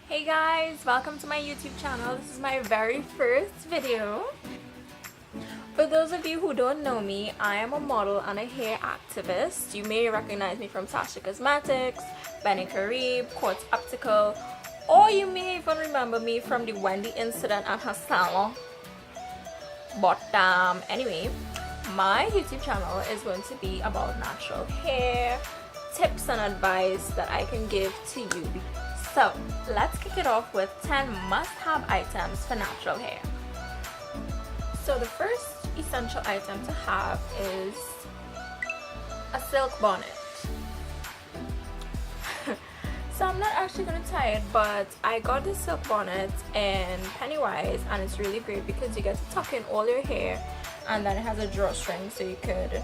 Hey guys, welcome to my YouTube channel. This is my very first video. For those of you who don't know me, I am a model and a hair activist. You may recognize me from Tasha Cosmetics, Benny Carib, Quartz Optical, or you may even remember me from the Wendy incident at her salon. But anyway, my YouTube channel is going to be about natural hair, tips and advice that I can give to you. So let's kick it off with 10 must-have items for natural hair. So the first essential item to have is a silk bonnet. So I'm not actually going to tie it, but I got this silk bonnet in Pennywise, and it's really great because you get to tuck in all your hair, and then it has a drawstring so you could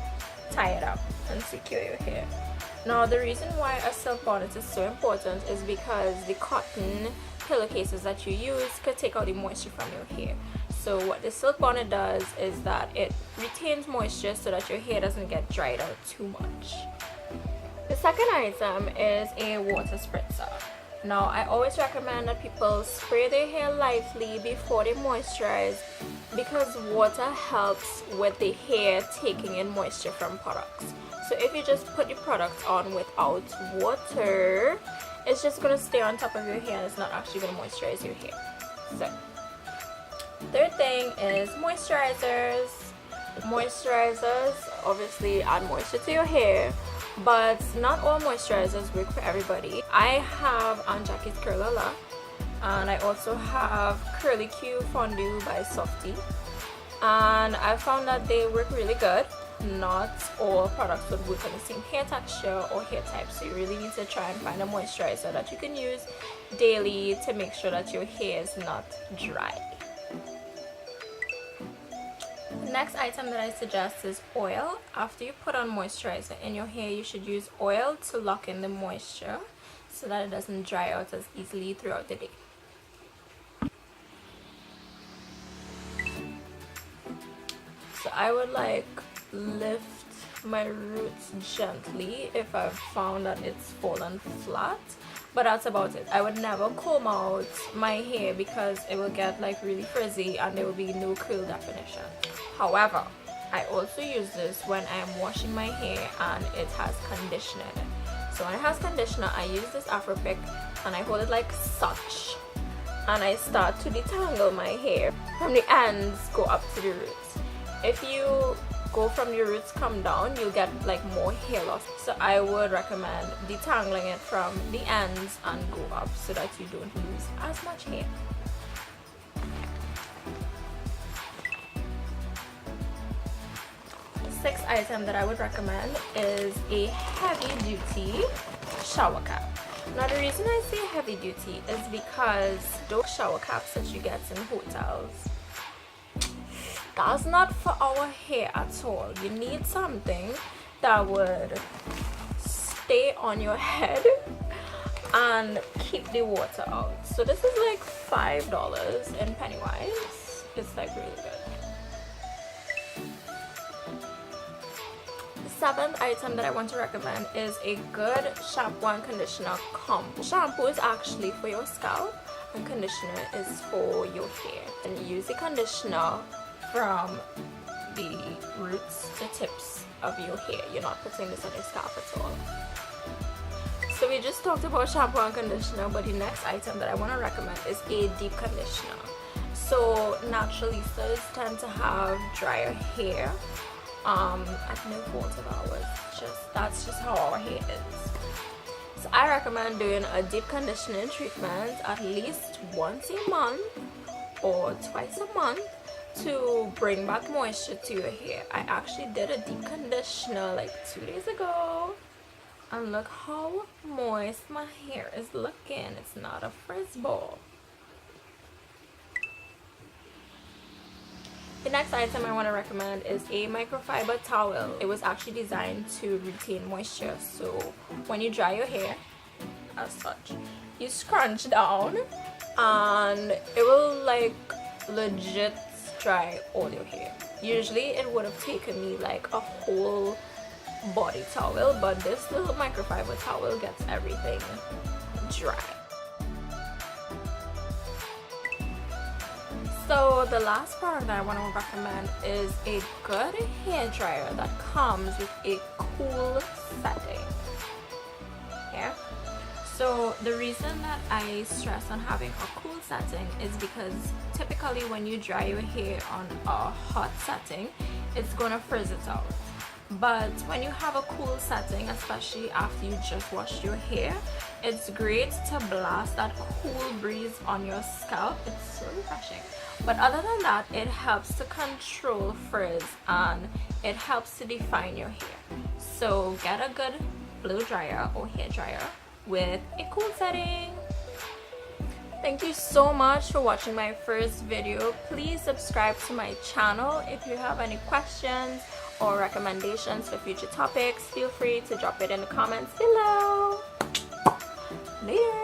tie it up and secure your hair. Now the reason why a silk bonnet is so important is because the cotton pillowcases that you use could take out the moisture from your hair. So what the silk bonnet does is that it retains moisture so that your hair doesn't get dried out too much. The second item is a water spritzer. Now I always recommend that people spray their hair lightly before they moisturize because water helps with the hair taking in moisture from products. So if you just put the product on without water, it's just going to stay on top of your hair and it's not actually going to moisturize your hair. So third thing is moisturizers. Moisturizers obviously add moisture to your hair, but not all moisturizers work for everybody. I have Aunt Jackie's Curlala, and I also have Curly Q Fondue by Softy, and I found that they work really good. Not all products would work on the same hair texture or hair type, so you really need to try and find a moisturizer that you can use daily to make sure that your hair is not dry. The next item that I suggest is oil. After you put on moisturizer in your hair, you should use oil to lock in the moisture so that it doesn't dry out as easily throughout the day. So I would lift my roots gently if I've found that it's fallen flat, but that's about it. I would never comb out my hair because it will get really frizzy and there will be no curl definition. However, I also use this when I'm washing my hair and it has conditioner in it. So when it has conditioner, I use this Afro Pick and I hold it like such, and I start to detangle my hair from the ends go up to the roots. If you go from your roots come down, you'll get more hair loss. So I would recommend detangling it from the ends and go up so that you don't lose as much hair. The sixth item that I would recommend is a heavy duty shower cap. Now the reason I say heavy duty is because those shower caps that you get in hotels, that's not for our hair at all. You need something that would stay on your head and keep the water out. So this is $5 in Pennywise. It's really good. The seventh item that I want to recommend is a good shampoo and conditioner combo. Shampoo is actually for your scalp and conditioner is for your hair. And you use the conditioner from the roots to tips of your hair. You're not putting this on your scalp at all. So we just talked about shampoo and conditioner, but the next item that I want to recommend is a deep conditioner. So Naturalistas tend to have drier hair at no fault of ours. That's just how our hair is. So I recommend doing a deep conditioning treatment at least once a month or twice a month to bring back moisture to your hair. I actually did a deep conditioner 2 days ago, and look how moist my hair is looking. It's not a frizz ball. The next item I want to recommend is a microfiber towel. It was actually designed to retain moisture, so when you dry your hair as such, you scrunch down and it will legit dry all your hair. Usually it would have taken me a whole body towel, but this little microfiber towel gets everything dry. So the last product that I want to recommend is a good hair dryer that comes with a cool setting. Yeah. So the reason that I stress on having a cool setting is because typically when you dry your hair on a hot setting, it's gonna frizz it out. But when you have a cool setting, especially after you just washed your hair, it's great to blast that cool breeze on your scalp. It's so refreshing. But other than that, it helps to control frizz and it helps to define your hair. So get a good blow dryer or hair dryer with a cool setting. Thank you so much for watching my first video. Please subscribe to my channel. If you have any questions or recommendations for future topics, feel free to drop it in the comments below. Later.